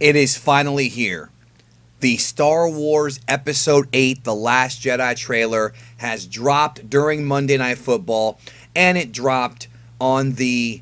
It is finally here. The Star Wars Episode 8, The Last Jedi trailer has dropped during Monday Night Football, and it dropped on the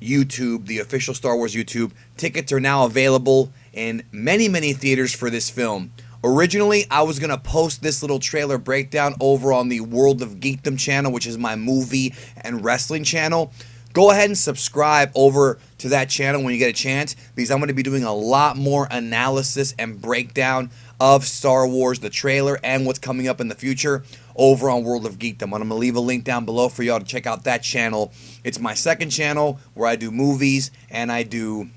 YouTube, the official Star Wars YouTube. Tickets are now available in many, many theaters for this film. Originally, I was going to post this little trailer breakdown over on the World of Geekdom channel, which is my movie and wrestling channel. Go ahead and subscribe over to that channel when you get a chance, because I'm going to be doing a lot more analysis and breakdown of Star Wars, the trailer, and what's coming up in the future over on World of Geekdom. I'm going to leave a link down below for y'all to check out that channel. It's my second channel where I do movies and I do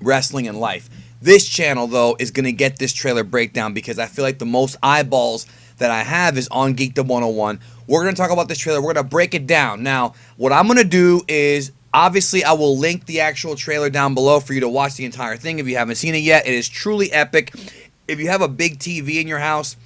wrestling and life. This channel, though, is going to get this trailer breakdown because I feel like the most eyeballs that I have is on Geekdom 101. We're going to talk about this trailer. We're going to break it down. Now, what I'm going to do is, obviously, I will link the actual trailer down below for you to watch the entire thing if you haven't seen it yet. It is truly epic. If you have a big TV in your house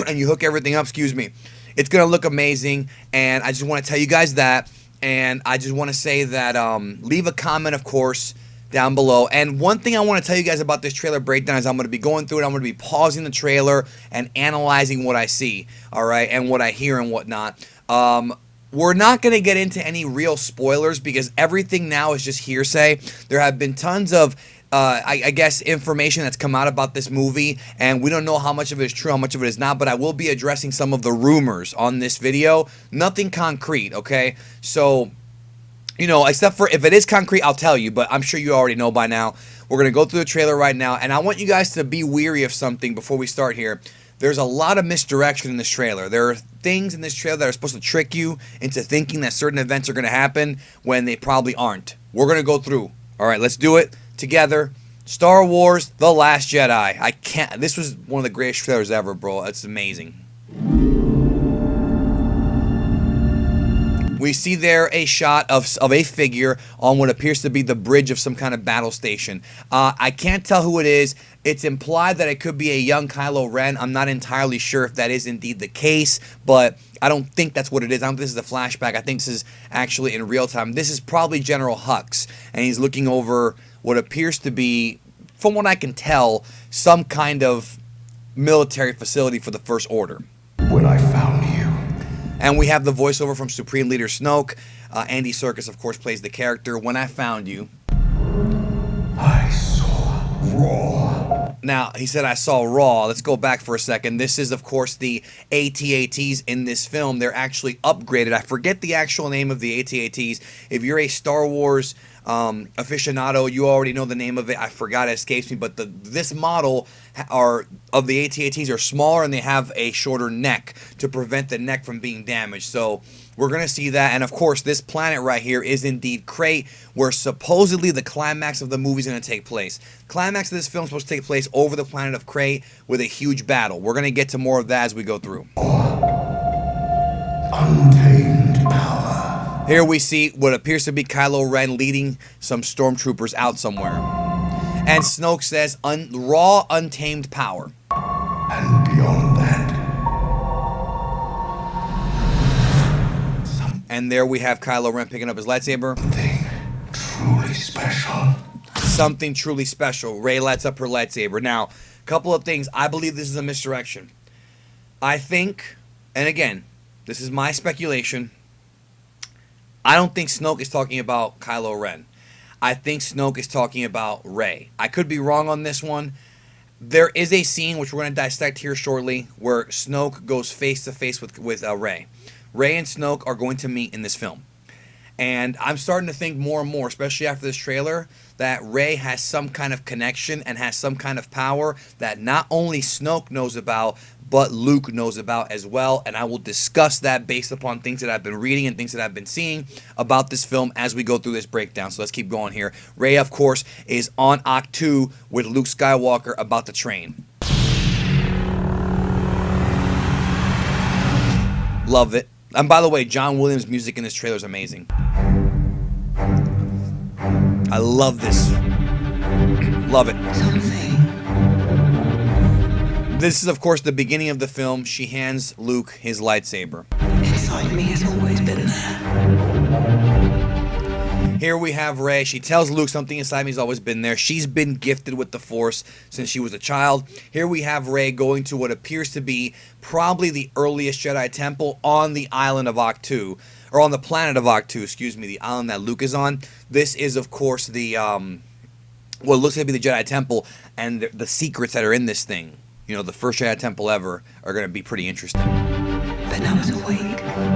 and you hook everything up, it's going to look amazing. And I just want to tell you guys that. And I just want to say that leave a comment, of course, down below. And one thing I want to tell you guys about this trailer breakdown is I'm going to be going through it. I'm going to be pausing the trailer and analyzing what I see, all right, and what I hear and whatnot. We're not going to get into any real spoilers because everything now is just hearsay. There have been tons of, I guess, information that's come out about this movie, and we don't know how much of it is true, how much of it is not, but I will be addressing some of the rumors on this video. Nothing concrete, okay? So, you know, except for if it is concrete, I'll tell you, but I'm sure you already know by now. We're going to go through the trailer right now, and I want you guys to be weary of something before we start here. There's a lot of misdirection in this trailer. There are things in this trailer that are supposed to trick you into thinking that certain events are going to happen when they probably aren't. We're going to go through. All right, let's do it together. Star Wars, The Last Jedi. This was one of the greatest trailers ever, bro. It's amazing. We see there a shot of a figure on what appears to be the bridge of some kind of battle station. I can't tell who it is. It's implied that it could be a young Kylo Ren. I'm not entirely sure if that is indeed the case, but I don't think that's what it is. I don't think this is a flashback. I think this is actually in real time. This is probably General Hux, and he's looking over what appears to be, from what I can tell, some kind of military facility for the First Order. When I found you. And we have the voiceover from Supreme Leader Snoke. Andy Serkis, of course, plays the character. When I found you. I saw Raw. Now, he said I saw Raw. Let's go back for a second. This is, of course, the AT-ATs in this film. They're actually upgraded. I forget the actual name of the AT-ATs. If you're a Star Wars aficionado, you already know the name of it. I forgot, it escapes me. But this model of the AT-ATs are smaller, and they have a shorter neck to prevent the neck from being damaged. So we're going to see that. And of course, this planet right here is indeed Crate, where supposedly the climax of the movie is going to take place. Climax of this film is supposed to take place over the planet of Crate with a huge battle. We're going to get to more of that as we go through. Untamed power. Here we see what appears to be Kylo Ren leading some stormtroopers out somewhere. And Snoke says, raw, untamed power. And beyond that. And there we have Kylo Ren picking up his lightsaber. Something truly special. Something truly special. Rey lights up her lightsaber. Now, a couple of things. I believe this is a misdirection. I think, and again, this is my speculation, I don't think Snoke is talking about Kylo Ren. I think Snoke is talking about Rey. I could be wrong on this one. There is a scene, which we're going to dissect here shortly, where Snoke goes face-to-face with Rey. Rey and Snoke are going to meet in this film. And I'm starting to think more and more, especially after this trailer, that Rey has some kind of connection and has some kind of power that not only Snoke knows about, but Luke knows about as well. And I will discuss that based upon things that I've been reading and things that I've been seeing about this film as we go through this breakdown. So let's keep going here. Rey, of course, is on Ahch-To with Luke Skywalker about to train. Love it. And by the way, John Williams' music in this trailer is amazing. I love this. Love it. This is, of course, the beginning of the film. She hands Luke his lightsaber. Inside me has always been there. Here we have Rey. She tells Luke something inside me has always been there. She's been gifted with the Force since she was a child. Here we have Rey going to what appears to be probably the earliest Jedi temple on the island of Ahch-To, or on the planet of Ahch-To, excuse me, the island that Luke is on. This is, of course, the what looks to be the Jedi temple, and the secrets that are in this thing. You know, the first Jedi temple ever are going to be pretty interesting. But I was awake.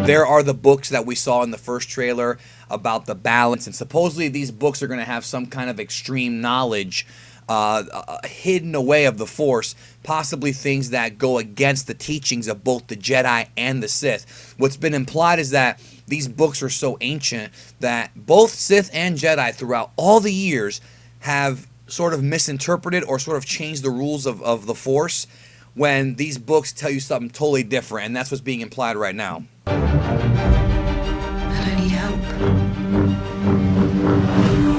There are the books that we saw in the first trailer about the balance, and supposedly these books are going to have some kind of extreme knowledge hidden away of the Force, possibly things that go against the teachings of both the Jedi and the Sith. What's been implied is that these books are so ancient that both Sith and Jedi throughout all the years have sort of misinterpreted or sort of changed the rules of the Force when these books tell you something totally different, and that's what's being implied right now. But I need help.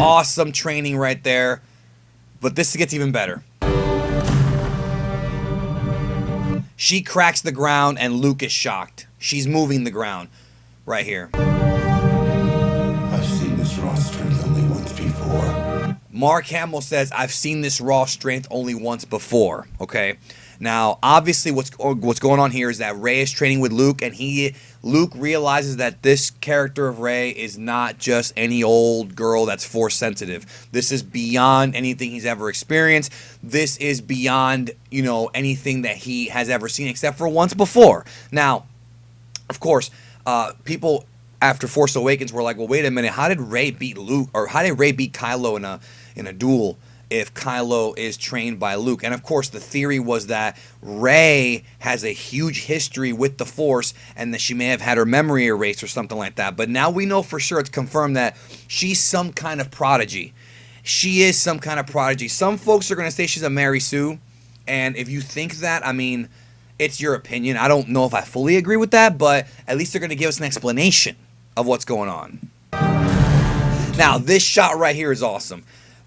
Awesome training right there, but this gets even better. She cracks the ground and Luke is shocked. She's moving the ground right here. I've seen this raw strength only once before. Mark Hamill says, I've seen this raw strength only once before, okay? Now, obviously, what's going on here is that Rey is training with Luke, and Luke realizes that this character of Rey is not just any old girl that's Force sensitive. This is beyond anything he's ever experienced. This is beyond, you know, anything that he has ever seen, except for once before. Now, of course, people after Force Awakens were like, well, wait a minute, how did Rey beat Luke, or how did Rey beat Kylo in a duel if Kylo is trained by Luke? And of course the theory was that Rey has a huge history with the Force and that she may have had her memory erased or something like that. But now we know for sure, it's confirmed, that she's some kind of prodigy. She is some kind of prodigy. Some folks are going to say she's a Mary Sue, and if you think that, I mean, it's your opinion. I don't know if I fully agree with that, but at least they're going to give us an explanation of what's going on. Now, this shot right here is awesome.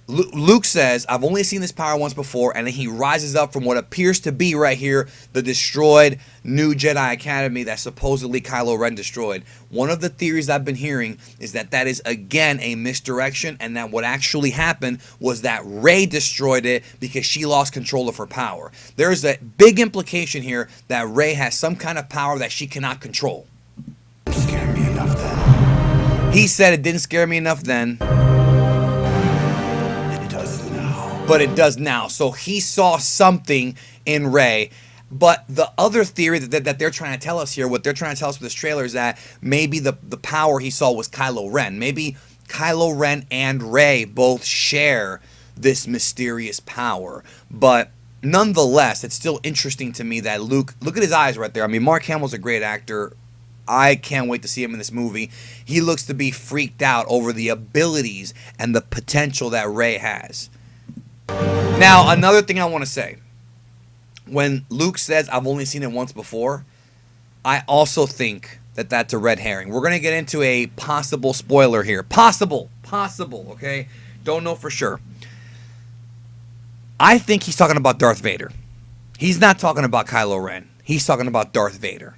Luke says, I've only seen this power once before, and then he rises up from what appears to be right here the destroyed new Jedi Academy that supposedly Kylo Ren destroyed. One of the theories I've been hearing is that that is again a misdirection, and that what actually happened was that Rey destroyed it because she lost control of her power. There's a big implication here that Rey has some kind of power that she cannot control. It scared me enough then. He said it didn't scare me enough then, but it does now. So he saw something in Rey. But the other theory that they're trying to tell us here, what they're trying to tell us with this trailer, is that maybe the power he saw was Kylo Ren. Maybe Kylo Ren and Rey both share this mysterious power. But nonetheless, it's still interesting to me that Luke, look at his eyes right there. I mean, Mark Hamill's a great actor. I can't wait to see him in this movie. He looks to be freaked out over the abilities and the potential that Rey has. Now, another thing I want to say. When Luke says, I've only seen it once before, I also think that that's a red herring. We're going to get into a possible spoiler here. Possible, okay? Don't know for sure. I think he's talking about Darth Vader. He's not talking about Kylo Ren. He's talking about Darth Vader.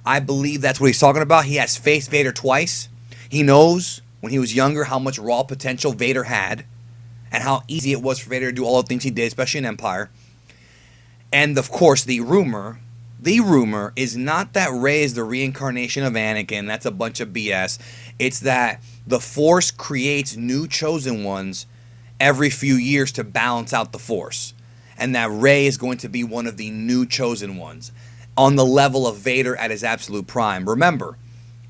I believe that's what he's talking about. He has faced Vader twice. He knows when he was younger how much raw potential Vader had and how easy it was for Vader to do all the things he did, especially in Empire. And of course, the rumor is not that Rey is the reincarnation of Anakin. That's a bunch of BS. It's that the Force creates new chosen ones every few years to balance out the Force. And that Rey is going to be one of the new chosen ones, on the level of Vader at his absolute prime. Remember,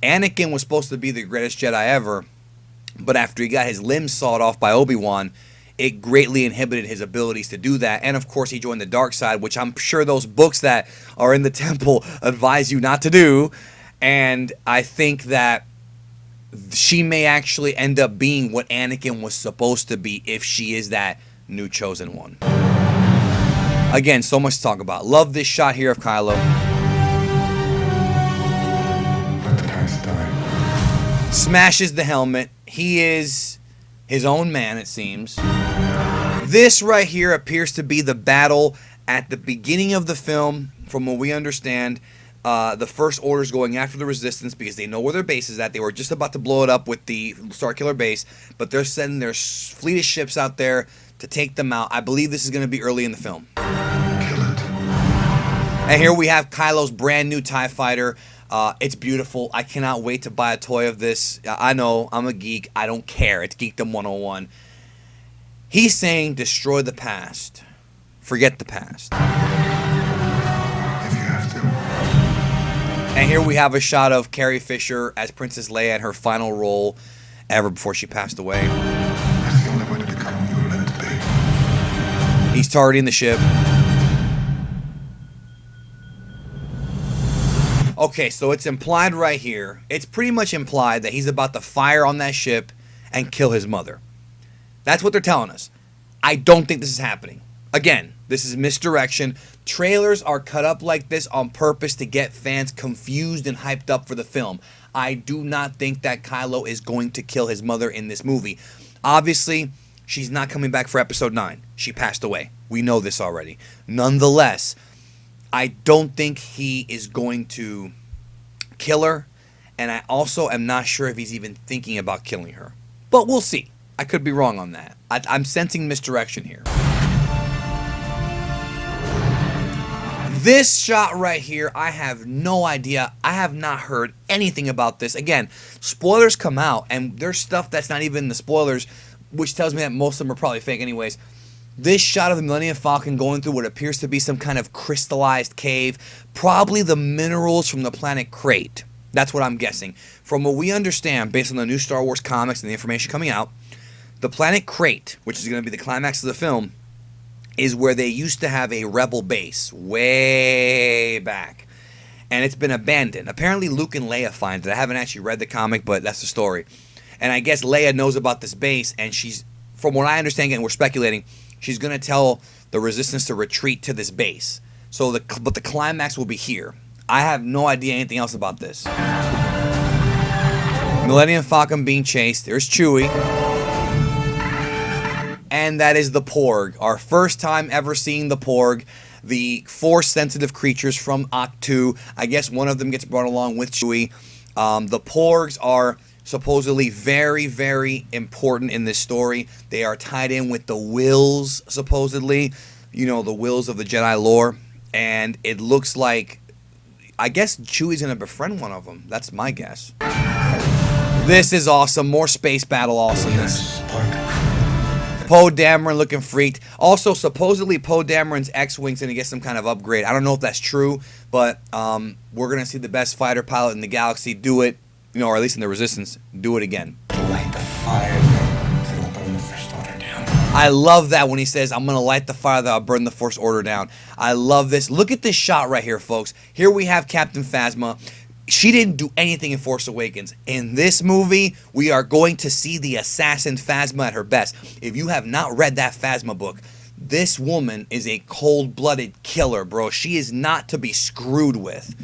Anakin was supposed to be the greatest Jedi ever, but after he got his limbs sawed off by Obi-Wan, it greatly inhibited his abilities to do that. And of course, he joined the dark side, which I'm sure those books that are in the temple advise you not to do. And I think that she may actually end up being what Anakin was supposed to be if she is that new chosen one. Again, so much to talk about. Love this shot here of Kylo. Let the past die. Smashes the helmet. He is his own man, it seems. This right here appears to be the battle at the beginning of the film, from what we understand. The First Order's going after the Resistance because they know where their base is at. They were just about to blow it up with the Starkiller base, but they're sending their fleet of ships out there to take them out. I believe this is going to be early in the film. Kill it. And here we have Kylo's brand new TIE Fighter. It's beautiful. I cannot wait to buy a toy of this. I know, I'm a geek. I don't care. It's Geekdom 101. He's saying destroy the past. Forget the past. If you have to. And here we have a shot of Carrie Fisher as Princess Leia in her final role ever before she passed away. That's the only way to become who you were meant to be. He's targeting the ship. Okay, so it's implied right here. It's pretty much implied that he's about to fire on that ship and kill his mother. That's what they're telling us. I don't think this is happening. Again, this is misdirection. Trailers are cut up like this on purpose to get fans confused and hyped up for the film. I do not think that Kylo is going to kill his mother in this movie. Obviously, she's not coming back for Episode 9. She passed away. We know this already. Nonetheless, I don't think he is going to kill her, and I also am not sure if he's even thinking about killing her. But we'll see. I could be wrong on that. I'm sensing misdirection here. This shot right here, I have no idea. I have not heard anything about this. Again, spoilers come out, and there's stuff that's not even in the spoilers, which tells me that most of them are probably fake anyways. This shot of the Millennium Falcon going through what appears to be some kind of crystallized cave, probably the minerals from the planet Crate. That's what I'm guessing. From what we understand, based on the new Star Wars comics and the information coming out, the planet Crate, which is going to be the climax of the film, is where they used to have a rebel base way back. And it's been abandoned. Apparently Luke and Leia find it. I haven't actually read the comic, but that's the story. And I guess Leia knows about this base, and she's, from what I understand, and we're speculating, she's going to tell the Resistance to retreat to this base. But the climax will be here. I have no idea anything else about this. Millennium Falcon being chased. There's Chewie. And that is the Porg. Our first time ever seeing the Porg. The Force-sensitive creatures from Ahch-To. I guess one of them gets brought along with Chewie. The Porgs are supposedly very, very important in this story. They are tied in with the Wills, supposedly. You know, the Wills of the Jedi lore. And it looks like, I guess Chewie's going to befriend one of them. That's my guess. This is awesome. More space battle awesomeness. Poe Dameron looking freaked. Also, supposedly Poe Dameron's X-Wing's going to get some kind of upgrade. I don't know if that's true, but we're going to see the best fighter pilot in the galaxy do it, you know, or at least in the Resistance, do it again. Light the fire that'll burn the First Order down. I love that when he says, I'm going to light the fire that'll burn the First Order down. I love this. Look at this shot right here, folks. Here we have Captain Phasma. She didn't do anything in Force Awakens. In this movie, we are going to see the assassin Phasma at her best. If you have not read that Phasma book, this woman is a cold-blooded killer, bro. She is not to be screwed with.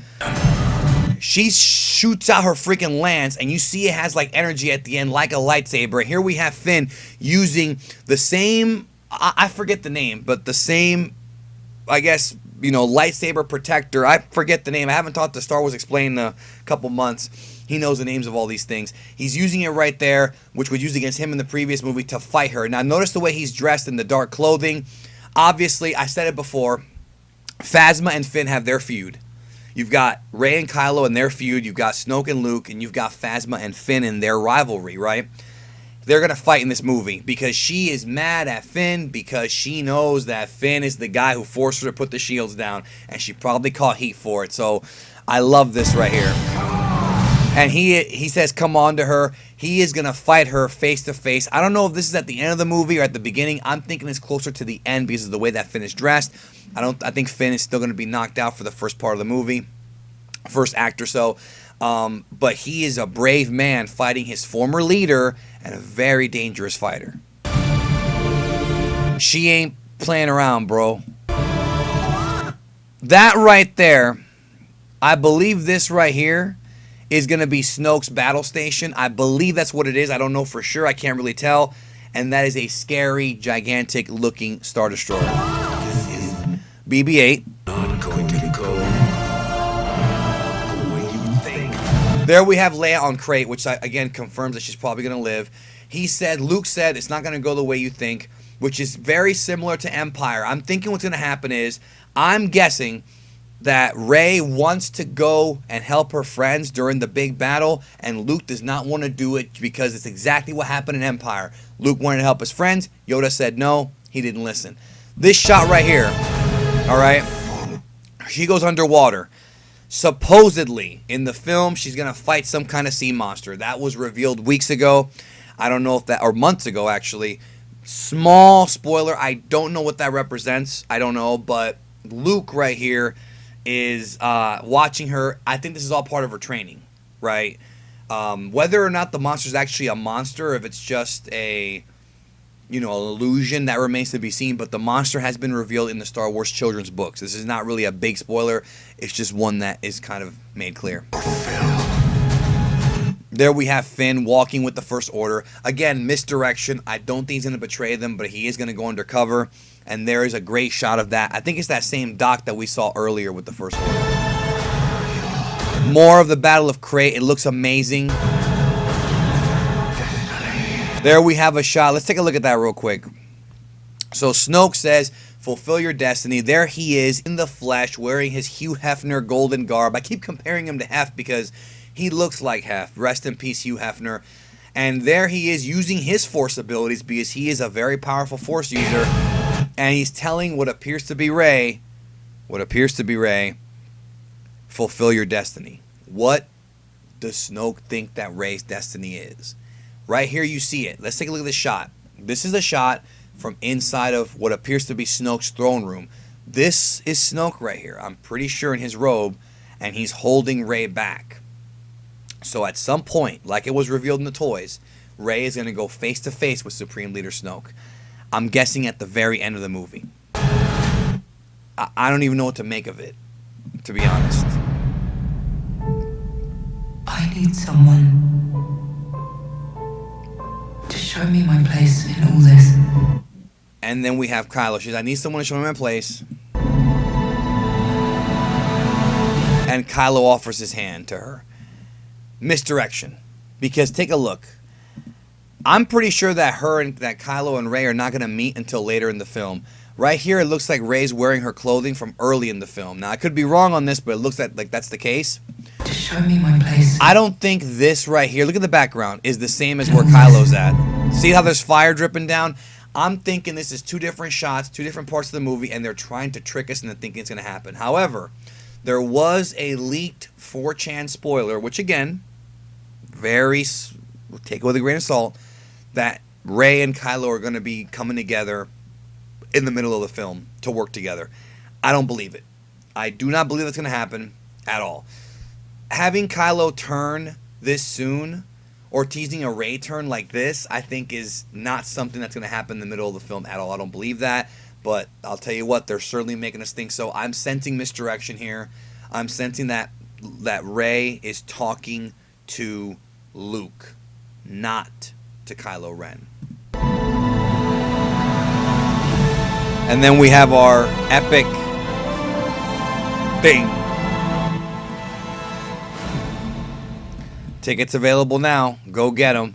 She shoots out her freaking lance, and you see it has like energy at the end, like a lightsaber. Here we have Finn using the same, I forget the name, but the same, I guess, you know, lightsaber protector. I forget the name. I haven't taught the Star Wars Explained in a couple months. He knows the names of all these things. He's using it right there, which was used against him in the previous movie to fight her. Now, notice the way he's dressed in the dark clothing. Obviously, I said it before, Phasma and Finn have their feud. You've got Rey and Kylo in their feud. You've got Snoke and Luke, and you've got Phasma and Finn in their rivalry, right? They're going to fight in this movie because she is mad at Finn because she knows that Finn is the guy who forced her to put the shields down, and she probably caught heat for it. So I love this right here. And he says, come on to her. He is going to fight her face to face. I don't know if this is at the end of the movie or at the beginning. I'm thinking it's closer to the end because of the way that Finn is dressed. I think Finn is still going to be knocked out for the first part of the movie, first act or so. But he is a brave man fighting his former leader and a very dangerous fighter. She ain't playing around, bro. That right there, I believe this right here is going to be Snoke's battle station. I believe that's what it is. I don't know for sure. I can't really tell. And that is a scary, gigantic looking Star Destroyer. This is BB-8. Not going to go. There we have Leia on crate, which again confirms that she's probably going to live. Luke said it's not going to go the way you think, which is very similar to Empire. I'm thinking what's going to happen is, I'm guessing that Rey wants to go and help her friends during the big battle, and Luke does not want to do it because it's exactly what happened in Empire. Luke wanted to help his friends. Yoda said no. He didn't listen. This shot right here, all right, she goes underwater. Supposedly, in the film, she's going to fight some kind of sea monster. That was revealed weeks ago. I don't know if that, or months ago, actually. Small spoiler, I don't know what that represents. I don't know, but Luke right here is watching her. I think this is all part of her training, right? Whether or not the monster is actually a monster, if it's just a, an illusion, that remains to be seen. But the monster has been revealed in the Star Wars children's books. This is not really a big spoiler. It's just one that is kind of made clear. There we have Finn walking with the First Order. Again, misdirection. I don't think he's going to betray them, but he is going to go undercover. And there is a great shot of that. I think it's that same dock that we saw earlier with the First Order. More of the Battle of Crate. It looks amazing. There we have a shot. Let's take a look at that real quick. So Snoke says, fulfill your destiny. There he is in the flesh wearing his Hugh Hefner golden garb. I keep comparing him to Hef because he looks like Hef. Rest in peace, Hugh Hefner. And there he is using his Force abilities because he is a very powerful Force user. And he's telling what appears to be Rey, fulfill your destiny. What does Snoke think that Rey's destiny is? Right here you see it. Let's take a look at the shot. This is a shot from inside of what appears to be Snoke's throne room. This is Snoke right here. I'm pretty sure in his robe, and he's holding Rey back. So at some point, like it was revealed in the toys, Rey is going to go face to face with Supreme Leader Snoke. I'm guessing at the very end of the movie. I don't even know what to make of it, to be honest. I need someone to show me my place in all this. And then we have Kylo. She says, I need someone to show me my place. And Kylo offers his hand to her. Misdirection. Because take a look. I'm pretty sure that that Kylo and Rey are not going to meet until later in the film. Right here, it looks like Rey's wearing her clothing from early in the film. Now, I could be wrong on this, but it looks like that's the case. To show me my place. I don't think this right here, look at the background, is the same as where Kylo's at. See how there's fire dripping down? I'm thinking this is two different shots, two different parts of the movie, and they're trying to trick us into thinking it's going to happen. However, there was a leaked 4chan spoiler, which again, take it with a grain of salt, that Rey and Kylo are going to be coming together in the middle of the film to work together. I don't believe it. I do not believe that's going to happen at all. Having Kylo turn this soon, or teasing a Rey turn like this, I think is not something that's going to happen in the middle of the film at all. I don't believe that, but I'll tell you what, they're certainly making us think so. I'm sensing misdirection here. I'm sensing that Rey is talking to Luke, not to Kylo Ren. And then we have our epic thing. Tickets available now. Go get them.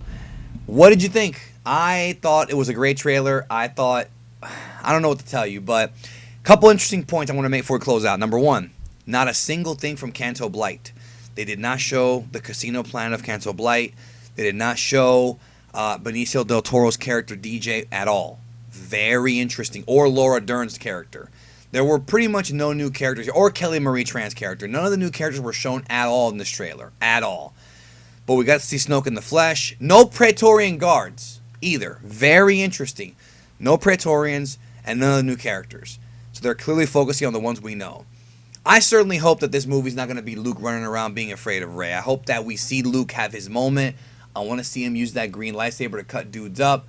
What did you think? I thought it was a great trailer. I don't know what to tell you, but a couple interesting points I want to make before we close out. Number one, not a single thing from Canto Blight. They did not show the casino planet of Canto Blight. They did not show Benicio del Toro's character DJ at all. Very interesting. Or Laura Dern's character. There were pretty much no new characters. Or Kelly Marie Tran's character. None of the new characters were shown at all in this trailer. At all. But we got to see Snoke in the flesh. No Praetorian guards either. Very interesting. No Praetorians and none of the new characters. So they're clearly focusing on the ones we know. I certainly hope that this movie's not going to be Luke running around being afraid of Rey. I hope that we see Luke have his moment. I want to see him use that green lightsaber to cut dudes up.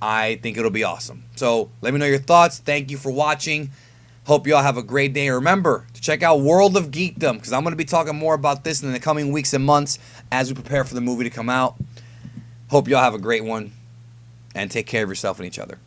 I think it'll be awesome. So let me know your thoughts. Thank you for watching. Hope you all have a great day. Remember to check out World of Geekdom, because I'm going to be talking more about this in the coming weeks and months as we prepare for the movie to come out. Hope you all have a great one, and take care of yourself and each other.